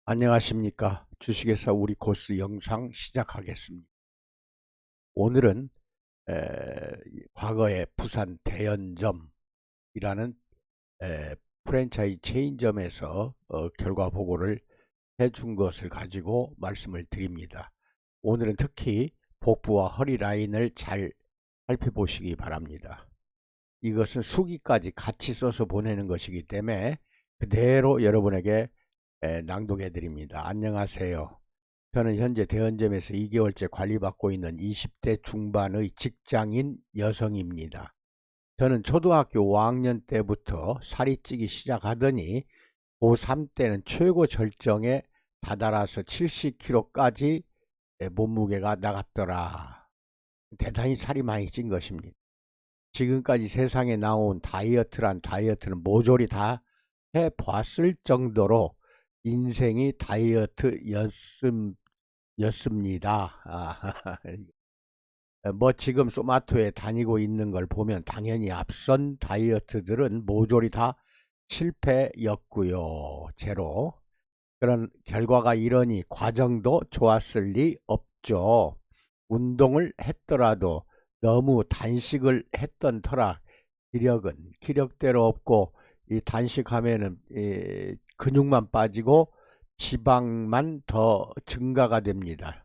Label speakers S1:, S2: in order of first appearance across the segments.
S1: 안녕하십니까. 주식회사 우리 코스 영상 시작하겠습니다. 오늘은 과거의 부산 대연점이라는 프랜차이즈 체인점에서 결과 보고를 해준 것을 가지고 말씀을 드립니다. 오늘은 특히 복부와 허리 라인을 잘 살펴보시기 바랍니다. 이것은 수기까지 같이 써서 보내는 것이기 때문에 그대로 여러분에게 낭독해 드립니다. 안녕하세요. 저는 현재 대연점에서 2개월째 관리받고 있는 20대 중반의 직장인 여성입니다. 저는 초등학교 5학년 때부터 살이 찌기 시작하더니 고3 때는 최고 절정에 다다라서 70kg까지 몸무게가 나갔더라. 대단히 살이 많이 찐 것입니다. 지금까지 세상에 나온 다이어트는 모조리 다 해봤을 정도로 인생이 다이어트였습니다. 뭐 지금 소마토에 다니고 있는 걸 보면 당연히 앞선 다이어트들은 모조리 다 실패였고요. 제로. 그런 결과가 이러니 과정도 좋았을 리 없죠. 운동을 했더라도 너무 단식을 했던 터라 기력대로 없고, 이 단식하면은 근육만 빠지고 지방만 더 증가가 됩니다.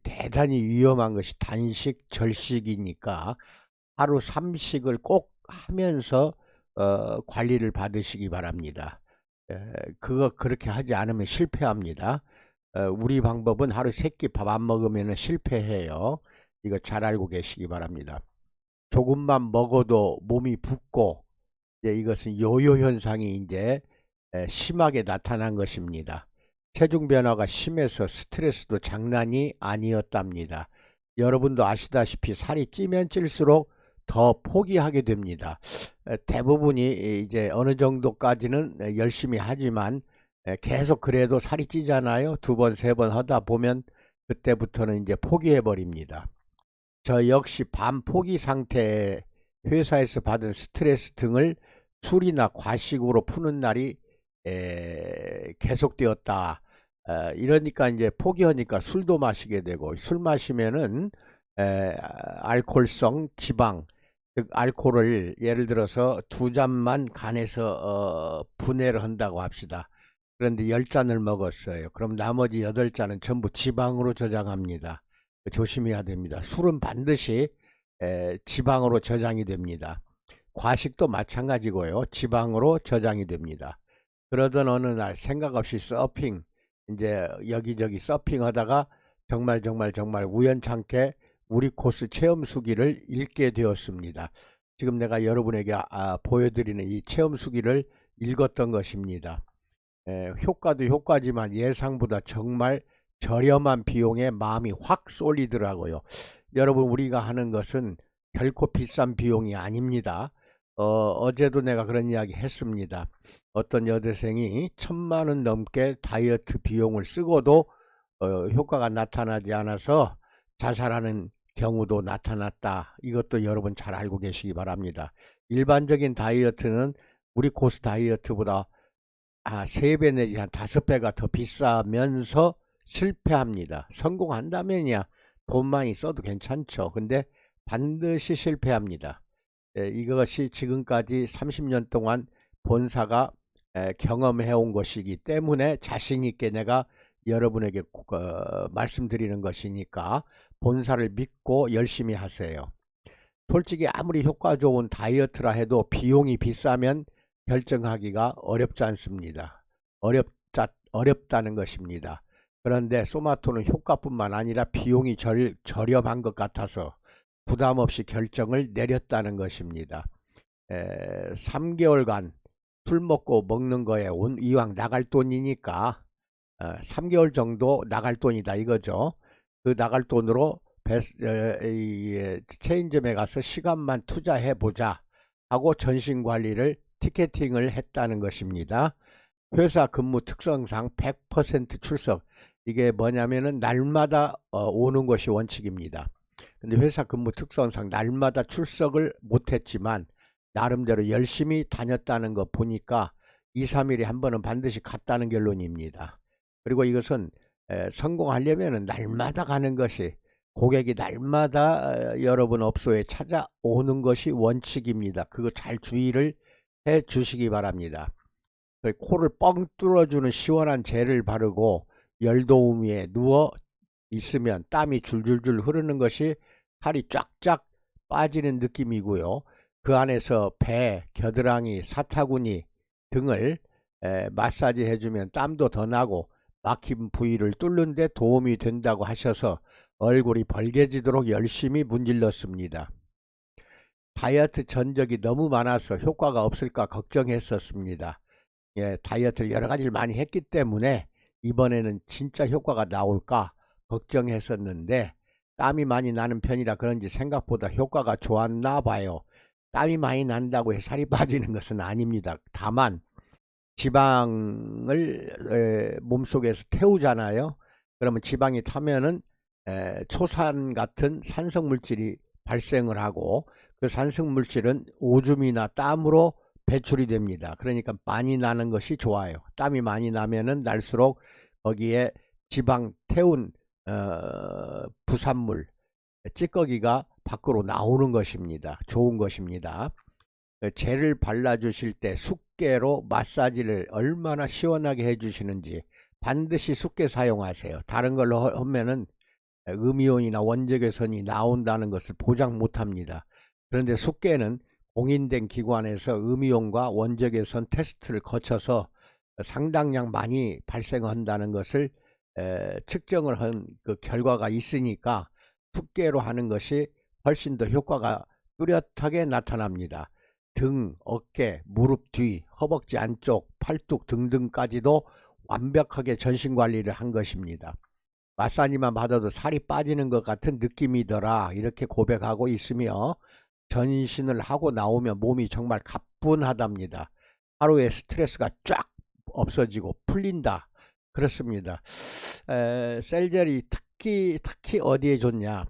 S1: 대단히 위험한 것이 단식 절식이니까 하루 3식을 꼭 하면서 관리를 받으시기 바랍니다. 그거 그렇게 하지 않으면 실패합니다. 우리 방법은 하루 3끼 밥 안 먹으면 실패해요. 이거 잘 알고 계시기 바랍니다. 조금만 먹어도 몸이 붓고, 이것은 요요 현상이 이제 심하게 나타난 것입니다. 체중 변화가 심해서 스트레스도 장난이 아니었답니다. 여러분도 아시다시피 살이 찌면 찔수록 더 포기하게 됩니다. 대부분이 이제 어느 정도까지는 열심히 하지만 계속 그래도 살이 찌잖아요. 2번, 3번 하다 보면 그때부터는 이제 포기해 버립니다. 저 역시 반포기 상태에 회사에서 받은 스트레스 등을 술이나 과식으로 푸는 날이 계속되었다. 이러니까 이제 포기하니까 술도 마시게 되고, 술 마시면은 알코올성 지방, 즉 알코올을 예를 들어서 2잔만 간에서 분해를 한다고 합시다. 그런데 10잔을 먹었어요. 그럼 나머지 8잔은 전부 지방으로 저장합니다. 조심해야 됩니다. 술은 반드시 지방으로 저장이 됩니다. 과식도 마찬가지고요. 지방으로 저장이 됩니다. 그러던 어느 날 생각 없이 서핑, 이제 여기저기 서핑하다가 정말 우연찮게 우리 코스 체험 수기를 읽게 되었습니다. 지금 내가 여러분에게 보여드리는 이 체험 수기를 읽었던 것입니다. 효과도 효과지만 예상보다 정말 저렴한 비용에 마음이 확 쏠리더라고요. 여러분, 우리가 하는 것은 결코 비싼 비용이 아닙니다. 어제도 내가 그런 이야기 했습니다. 어떤 여대생이 1,000만 원 넘게 다이어트 비용을 쓰고도 효과가 나타나지 않아서 자살하는 경우도 나타났다. 이것도 여러분 잘 알고 계시기 바랍니다. 일반적인 다이어트는 우리 코스 다이어트보다 3배 내지 한 5배가 더 비싸면서 실패합니다. 성공한다면야 돈 많이 써도 괜찮죠. 근데 반드시 실패합니다. 이것이 지금까지 30년 동안 본사가 경험해 온 것이기 때문에 자신 있게 내가 여러분에게 말씀드리는 것이니까 본사를 믿고 열심히 하세요. 솔직히 아무리 효과 좋은 다이어트라 해도 비용이 비싸면 결정하기가 어렵지 않습니다. 어렵다는 것입니다. 그런데 소마토는 효과뿐만 아니라 비용이 저렴한 것 같아서 부담 없이 결정을 내렸다는 것입니다. 3개월간 술 먹고 먹는 거에 이왕 나갈 돈이니까 3개월 정도 나갈 돈이다 이거죠. 그 나갈 돈으로 체인점에 가서 시간만 투자해 보자 하고 전신관리를 티켓팅을 했다는 것입니다. 회사 근무 특성상 100% 출석, 이게 뭐냐면은 날마다 오는 것이 원칙입니다. 근데 회사 근무 특성상 날마다 출석을 못했지만 나름대로 열심히 다녔다는 거 보니까 2, 3일에 한 번은 반드시 갔다는 결론입니다. 그리고 이것은 성공하려면 날마다 가는 것이, 고객이 날마다 여러분 업소에 찾아오는 것이 원칙입니다. 그거 잘 주의를 해 주시기 바랍니다. 코를 뻥 뚫어주는 시원한 젤을 바르고 열도움 위에 누워 있으면 땀이 줄줄줄 흐르는 것이 살이 쫙쫙 빠지는 느낌이고요. 그 안에서 배, 겨드랑이, 사타구니 등을 마사지 해주면 땀도 더 나고 막힌 부위를 뚫는 데 도움이 된다고 하셔서 얼굴이 벌개지도록 열심히 문질렀습니다. 다이어트 전적이 너무 많아서 효과가 없을까 걱정했었습니다. 다이어트를 여러 가지를 많이 했기 때문에 이번에는 진짜 효과가 나올까 걱정했었는데, 땀이 많이 나는 편이라 그런지 생각보다 효과가 좋았나 봐요. 땀이 많이 난다고 해서 살이 빠지는 것은 아닙니다. 다만 지방을 몸속에서 태우잖아요. 그러면 지방이 타면은 초산 같은 산성물질이 발생을 하고, 그 산성물질은 오줌이나 땀으로 배출이 됩니다. 그러니까 많이 나는 것이 좋아요. 땀이 많이 나면은 날수록 거기에 지방 태운 부산물, 찌꺼기가 밖으로 나오는 것입니다. 좋은 것입니다. 젤을 발라주실 때 숫개로 마사지를 얼마나 시원하게 해주시는지 반드시 숫개 사용하세요. 다른 걸로 하면은 음이온이나 원적외선이 나온다는 것을 보장 못합니다. 그런데 숫개는 공인된 기관에서 음이온과 원적외선 테스트를 거쳐서 상당량 많이 발생한다는 것을 측정을 한 그 결과가 있으니까 숫개로 하는 것이 훨씬 더 효과가 뚜렷하게 나타납니다. 등, 어깨, 무릎 뒤, 허벅지 안쪽, 팔뚝 등등까지도 완벽하게 전신관리를 한 것입니다. 마사지만 받아도 살이 빠지는 것 같은 느낌이더라, 이렇게 고백하고 있으며, 전신을 하고 나오면 몸이 정말 가뿐하답니다. 하루에 스트레스가 쫙 없어지고 풀린다, 그렇습니다. 셀젤이 특히 어디에 좋냐,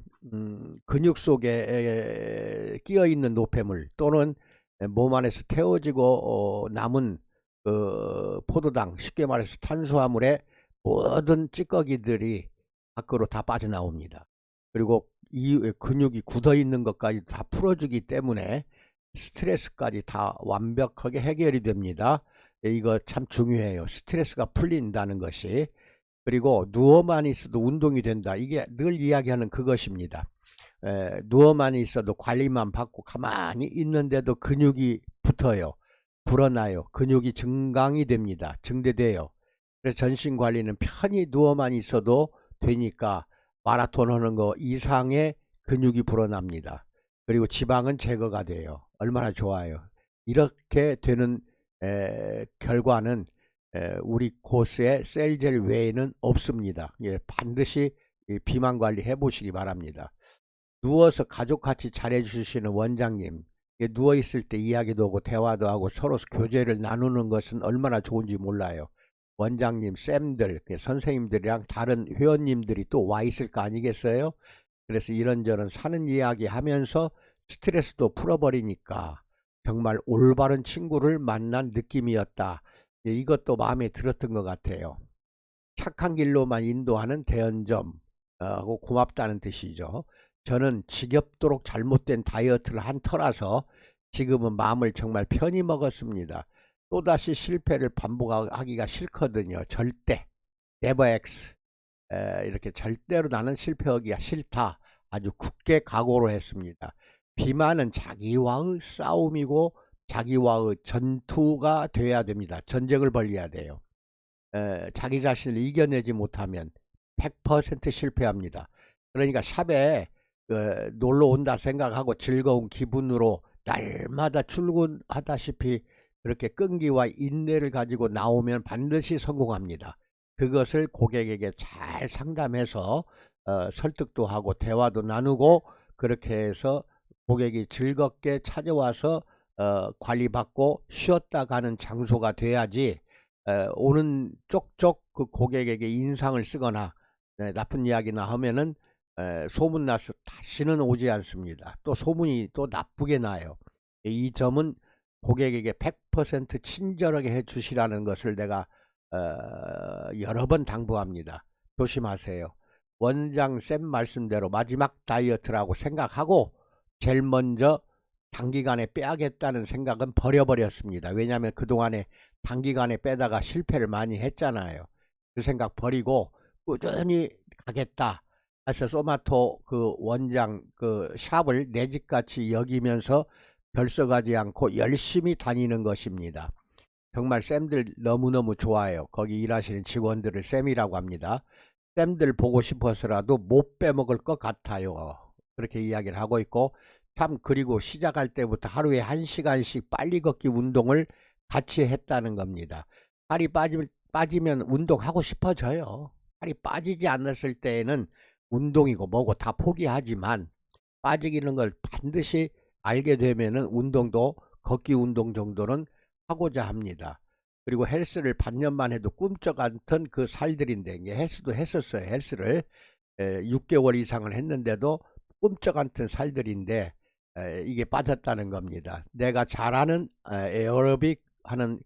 S1: 근육 속에 끼어 있는 노폐물 또는 몸 안에서 태워지고 남은 포도당, 쉽게 말해서 탄수화물의 모든 찌꺼기들이 밖으로 다 빠져나옵니다. 그리고 이 근육이 굳어 있는 것까지 다 풀어주기 때문에 스트레스까지 다 완벽하게 해결이 됩니다. 이거 참 중요해요. 스트레스가 풀린다는 것이. 그리고 누워만 있어도 운동이 된다, 이게 늘 이야기하는 그것입니다. 누워만 있어도 관리만 받고 가만히 있는데도 근육이 붙어요. 불어나요. 근육이 증강이 됩니다. 증대돼요. 그래서 전신관리는 편히 누워만 있어도 되니까 마라톤 하는 거 이상의 근육이 불어납니다. 그리고 지방은 제거가 돼요. 얼마나 좋아요. 이렇게 되는 결과는 우리 코스의 셀젤 외에는 없습니다. 반드시 비만 관리 해보시기 바랍니다. 누워서 가족같이 잘해주시는 원장님, 누워있을 때 이야기도 하고 대화도 하고 서로 교제를 나누는 것은 얼마나 좋은지 몰라요. 원장님, 쌤들, 선생님들이랑 다른 회원님들이 또 와 있을 거 아니겠어요? 그래서 이런저런 사는 이야기 하면서 스트레스도 풀어버리니까 정말 올바른 친구를 만난 느낌이었다. 이것도 마음에 들었던 것 같아요. 착한 길로만 인도하는 대연점하고 고맙다는 뜻이죠. 저는 지겹도록 잘못된 다이어트를 한 터라서 지금은 마음을 정말 편히 먹었습니다. 또다시 실패를 반복하기가 싫거든요. 절대. never x. 이렇게 절대로 나는 실패하기가 싫다, 아주 굳게 각오를 했습니다. 비만은 자기와의 싸움이고 자기와의 전투가 돼야 됩니다. 전쟁을 벌여야 돼요. 자기 자신을 이겨내지 못하면 100% 실패합니다. 그러니까 샵에 놀러 온다 생각하고 즐거운 기분으로 날마다 출근하다시피 그렇게 끈기와 인내를 가지고 나오면 반드시 성공합니다. 그것을 고객에게 잘 상담해서 설득도 하고 대화도 나누고, 그렇게 해서 고객이 즐겁게 찾아와서 관리받고 쉬었다 가는 장소가 돼야지, 오는 쪽쪽 그 고객에게 인상을 쓰거나 나쁜 이야기나 하면은 소문나서 다시는 오지 않습니다. 또 소문이 또 나쁘게 나요. 이 점은 고객에게 100% 친절하게 해 주시라는 것을 내가 여러 번 당부합니다. 조심하세요. 원장 쌤 말씀대로 마지막 다이어트라고 생각하고 제일 먼저 단기간에 빼야겠다는 생각은 버려버렸습니다. 왜냐하면 그동안에 단기간에 빼다가 실패를 많이 했잖아요. 그 생각 버리고 꾸준히 가겠다 해서 소마토 그 원장 그 샵을 내 집같이 여기면서 결석하지 않고 열심히 다니는 것입니다. 정말 쌤들 너무너무 좋아요. 거기 일하시는 직원들을 쌤이라고 합니다. 쌤들 보고 싶어서라도 못 빼먹을 것 같아요. 그렇게 이야기를 하고 있고, 참 그리고 시작할 때부터 하루에 1시간씩 빨리 걷기 운동을 같이 했다는 겁니다. 살이 빠지면 운동하고 싶어져요. 살이 빠지지 않았을 때에는 운동이고 뭐고 다 포기하지만 빠지기는 걸 반드시 알게 되면은 운동도 걷기 운동 정도는 하고자 합니다. 그리고 헬스를 반년만 해도 꿈쩍 않던 그 살들인데, 이게 헬스도 했었어요. 헬스를 6개월 이상을 했는데도 꿈쩍 않던 살들인데 이게 빠졌다는 겁니다. 내가 잘하는 에어로빅 하는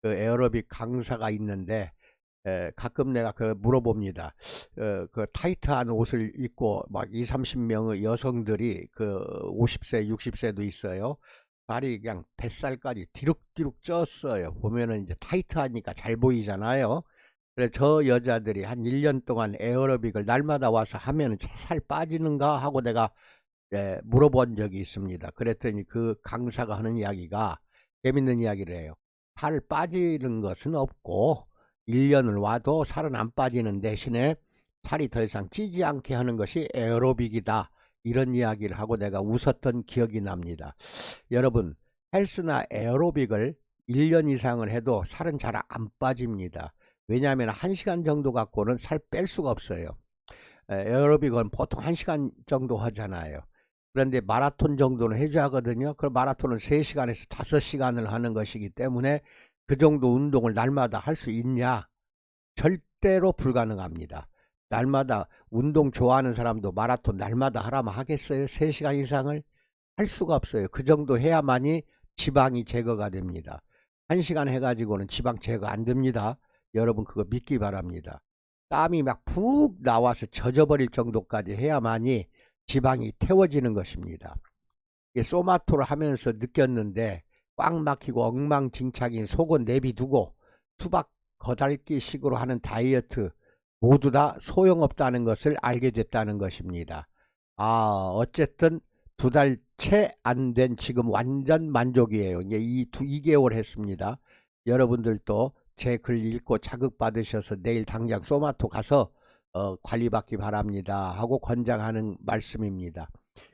S1: 그 에어로빅 강사가 있는데 가끔 내가 그 물어봅니다. 그 타이트한 옷을 입고 막 2, 30명의 여성들이 그 50세, 60세도 있어요. 발이 그냥 뱃살까지 디룩디룩 쪘어요. 보면은 이제 타이트하니까 잘 보이잖아요. 그래서 저 여자들이 한 1년 동안 에어로빅을 날마다 와서 하면 살 빠지는가 하고 내가 물어본 적이 있습니다. 그랬더니 그 강사가 하는 이야기가 재밌는 이야기를 해요. 살 빠지는 것은 없고 1년을 와도 살은 안 빠지는 대신에 살이 더 이상 찌지 않게 하는 것이 에어로빅이다. 이런 이야기를 하고 내가 웃었던 기억이 납니다. 여러분, 헬스나 에어로빅을 1년 이상을 해도 살은 잘 안 빠집니다. 왜냐하면 1시간 정도 갖고는 살 뺄 수가 없어요. 에어로빅은 보통 1시간 정도 하잖아요. 그런데 마라톤 정도는 해줘야 하거든요. 그 마라톤은 3시간에서 5시간을 하는 것이기 때문에 그 정도 운동을 날마다 할 수 있냐? 절대로 불가능합니다. 날마다 운동 좋아하는 사람도 마라톤 날마다 하라면 하겠어요? 3시간 이상을? 할 수가 없어요. 그 정도 해야만이 지방이 제거가 됩니다. 1시간 해가지고는 지방 제거 안 됩니다. 여러분 그거 믿기 바랍니다. 땀이 막 푹 나와서 젖어버릴 정도까지 해야만이 지방이 태워지는 것입니다. 소마토를 하면서 느꼈는데 꽉 막히고 엉망진창인 속은 내비두고 수박 거달기 식으로 하는 다이어트 모두 다 소용없다는 것을 알게 됐다는 것입니다. 어쨌든 2달 채 안 된 지금 완전 만족이에요. 이제 2개월 했습니다. 여러분들도 제 글 읽고 자극받으셔서 내일 당장 소마토 가서 관리받기 바랍니다 하고 권장하는 말씀입니다.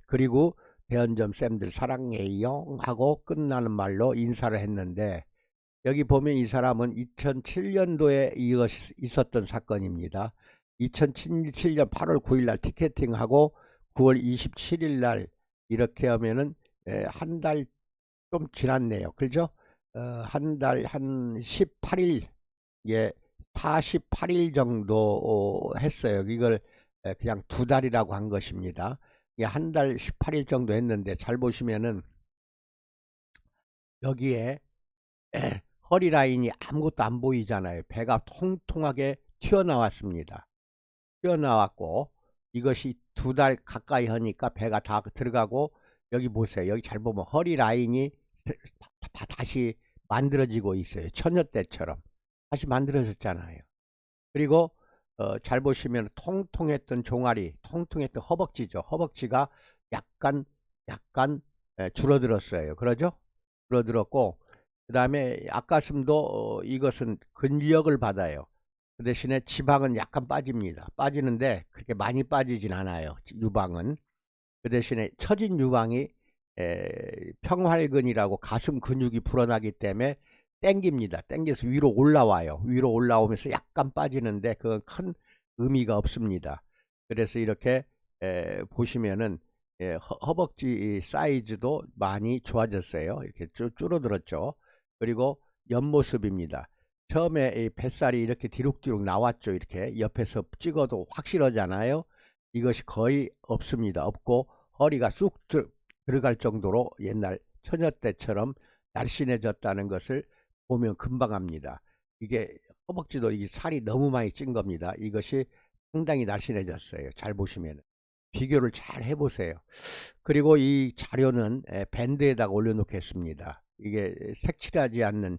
S1: 그리고 대연점 쌤들 사랑해요 하고 끝나는 말로 인사를 했는데, 여기 보면 이 사람은 2007년도에 있었던 사건입니다. 2007년 8월 9일 날 티켓팅하고 9월 27일 날 이렇게 하면은 한 달 좀 지났네요. 그죠? 한 달 한 18일, 예, 48일 정도 했어요. 이걸 그냥 2달이라고 한 것입니다. 한 달 18일 정도 했는데 잘 보시면은 여기에 허리 라인이 아무것도 안 보이잖아요. 배가 통통하게 튀어나왔습니다. 튀어나왔고 이것이 2달 가까이 하니까 배가 다 들어가고, 여기 보세요. 여기 잘 보면 허리 라인이 다시 만들어지고 있어요. 처녀 때처럼 다시 만들어졌잖아요. 그리고 잘 보시면 통통했던 종아리, 통통했던 허벅지죠. 허벅지가 약간 줄어들었어요. 그러죠? 줄어들었고, 그 다음에 앞가슴도 이것은 근력을 받아요. 그 대신에 지방은 약간 빠집니다. 빠지는데 그렇게 많이 빠지진 않아요. 유방은. 그 대신에 처진 유방이 평활근이라고 가슴 근육이 불어나기 때문에 땡깁니다. 땡겨서 위로 올라와요. 위로 올라오면서 약간 빠지는데 그건 큰 의미가 없습니다. 그래서 이렇게 보시면은 허벅지 사이즈도 많이 좋아졌어요. 이렇게 줄어들었죠. 그리고 옆모습입니다. 처음에 이 뱃살이 이렇게 뒤룩뒤룩 나왔죠. 이렇게 옆에서 찍어도 확실하잖아요. 이것이 거의 없습니다. 없고 허리가 쑥 들어갈 정도로 옛날 처녀 때처럼 날씬해졌다는 것을 보면 금방 합니다. 이게 허벅지도 이 살이 너무 많이 찐 겁니다. 이것이 상당히 날씬해졌어요. 잘 보시면 비교를 잘 해보세요. 그리고 이 자료는 밴드에다가 올려놓겠습니다. 이게 색칠하지 않는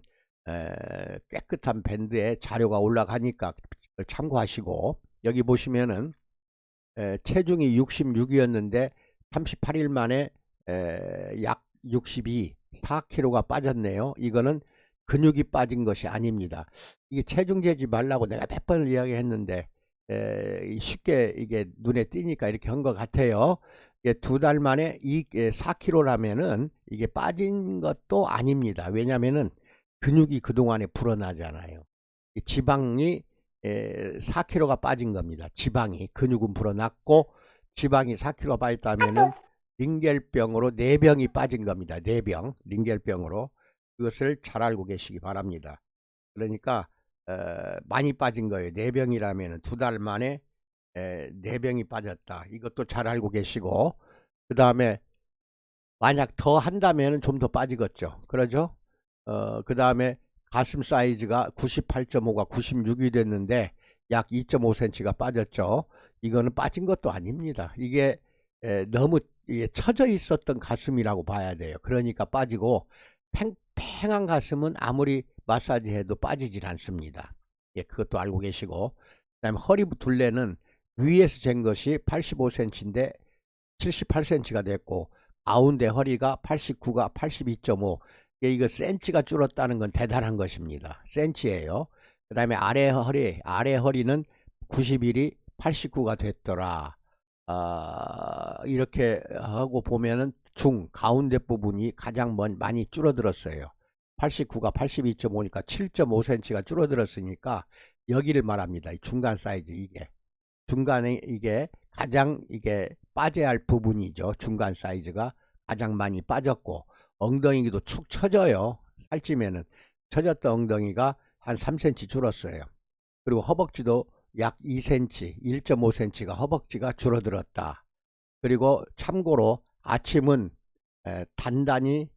S1: 깨끗한 밴드에 자료가 올라가니까 그걸 참고하시고, 여기 보시면은 체중이 66이었는데 38일 만에 약 62, 4kg가 빠졌네요. 이거는 근육이 빠진 것이 아닙니다. 이게 체중 재지 말라고 내가 몇 번을 이야기했는데 쉽게 이게 눈에 띄니까 이렇게 한 것 같아요. 2달 만에 이 4kg라면은 이게 빠진 것도 아닙니다. 왜냐면은 근육이 그동안에 불어나잖아요. 지방이 4kg가 빠진 겁니다. 지방이, 근육은 불어났고 지방이 4kg가 빠졌다면은 링겔병으로 4병이 빠진 겁니다. 4병, 링겔병으로. 그것을 잘 알고 계시기 바랍니다. 그러니까 많이 빠진 거예요. 4병이라면 2달 만에 4병이 빠졌다. 이것도 잘 알고 계시고, 그 다음에 만약 더 한다면 좀 더 빠지겠죠. 그러죠? 그 다음에 가슴 사이즈가 98.5가 96이 됐는데 약 2.5cm가 빠졌죠. 이거는 빠진 것도 아닙니다. 이게 너무 처져 있었던 가슴이라고 봐야 돼요. 그러니까 빠지고, 팽팽한 가슴은 아무리 마사지 해도 빠지질 않습니다. 그것도 알고 계시고, 그 다음에 허리 둘레는 위에서 잰 것이 85cm인데 78cm가 됐고, 가운데 허리가 89가 82.5. 이거 센치가 줄었다는 건 대단한 것입니다. 센치예요. 그 다음에 아래 허리는 91이 89가 됐더라. 이렇게 하고 보면은 가운데 부분이 가장 많이 줄어들었어요. 89가 82.5니까 7.5cm가 줄어들었으니까 여기를 말합니다. 이 중간 사이즈, 이게 중간에 이게 가장 빠져야 할 부분이죠. 중간 사이즈가 가장 많이 빠졌고, 엉덩이도 축 처져요. 살찌면은 처졌던 엉덩이가 한 3cm 줄었어요. 그리고 허벅지도 약 2cm, 1.5cm가 허벅지가 줄어들었다. 그리고 참고로 아침은 단단히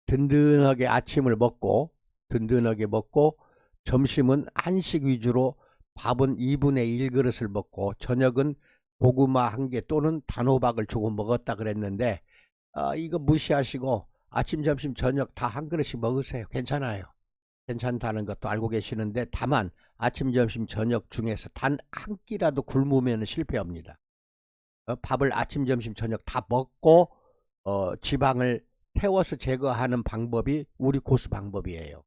S1: 든든하게 아침을 먹고, 점심은 한식 위주로 밥은 2분의 1 그릇을 먹고, 저녁은 고구마 1개 또는 단호박을 조금 먹었다 그랬는데, 이거 무시하시고 아침, 점심, 저녁 다 한 그릇씩 먹으세요. 괜찮아요. 괜찮다는 것도 알고 계시는데, 다만 아침, 점심, 저녁 중에서 단 한 끼라도 굶으면 실패합니다. 밥을 아침, 점심, 저녁 다 먹고 지방을 태워서 제거하는 방법이 우리 고수 방법이에요.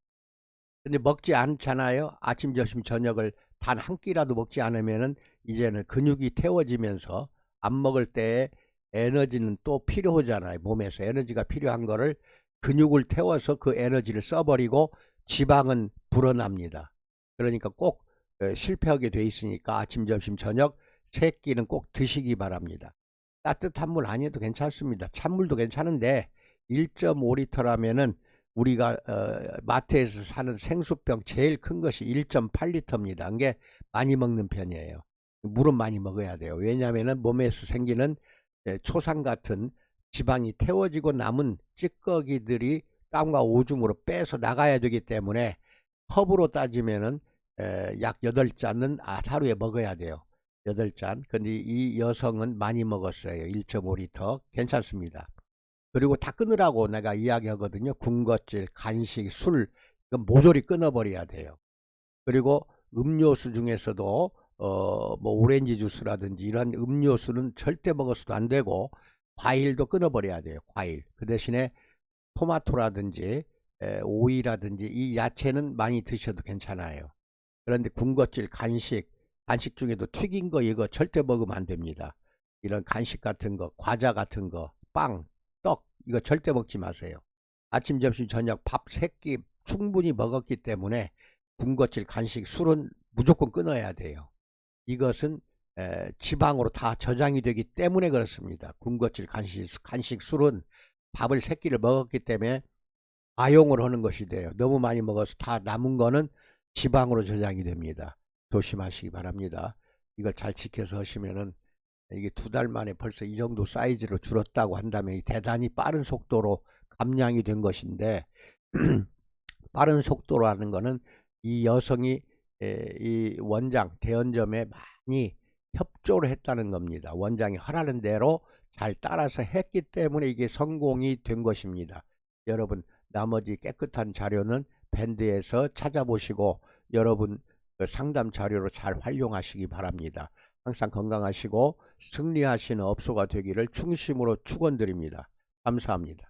S1: 근데 먹지 않잖아요. 아침, 점심, 저녁을 단 한 끼라도 먹지 않으면은 이제는 근육이 태워지면서 안 먹을 때에 에너지는 또 필요하잖아요. 몸에서 에너지가 필요한 거를 근육을 태워서 그 에너지를 써버리고 지방은 불어납니다. 그러니까 꼭 실패하게 돼 있으니까 아침, 점심, 저녁 3끼는 꼭 드시기 바랍니다. 따뜻한 물 아니어도 괜찮습니다. 찬물도 괜찮은데 1.5리터라면은 우리가 마트에서 사는 생수병 제일 큰 것이 1.8리터입니다. 이게 많이 먹는 편이에요. 물은 많이 먹어야 돼요. 왜냐하면 몸에서 생기는 초산 같은 지방이 태워지고 남은 찌꺼기들이 땀과 오줌으로 빼서 나가야 되기 때문에 컵으로 따지면은 약 8잔은 하루에 먹어야 돼요. 8잔. 근데 이 여성은 많이 먹었어요. 1.5리터. 괜찮습니다. 그리고 다 끊으라고 내가 이야기하거든요. 군것질, 간식, 술, 이건 모조리 끊어버려야 돼요. 그리고 음료수 중에서도 뭐 오렌지 주스라든지 이런 음료수는 절대 먹어서도 안 되고, 과일도 끊어버려야 돼요. 과일. 그 대신에 토마토라든지 오이라든지 이 야채는 많이 드셔도 괜찮아요. 그런데 군것질, 간식 중에도 튀긴 거 이거 절대 먹으면 안 됩니다. 이런 간식 같은 거, 과자 같은 거, 빵, 떡 이거 절대 먹지 마세요. 아침, 점심, 저녁 밥 3끼 충분히 먹었기 때문에 군것질, 간식, 술은 무조건 끊어야 돼요. 이것은 지방으로 다 저장이 되기 때문에 그렇습니다. 군것질, 간식, 술은 밥을 3끼를 먹었기 때문에 과용을 하는 것이 돼요. 너무 많이 먹어서 다 남은 거는 지방으로 저장이 됩니다. 조심하시기 바랍니다. 이걸 잘 지켜서 하시면은 이게 2달 만에 벌써 이 정도 사이즈로 줄었다고 한다면 대단히 빠른 속도로 감량이 된 것인데 빠른 속도로 하는 거는 이 여성이 이 원장 대연점에 많이 협조를 했다는 겁니다. 원장이 하라는 대로 잘 따라서 했기 때문에 이게 성공이 된 것입니다. 여러분 나머지 깨끗한 자료는 밴드에서 찾아보시고 여러분 그 상담 자료로 잘 활용하시기 바랍니다. 항상 건강하시고 승리하시는 업소가 되기를 충심으로 축원드립니다. 감사합니다.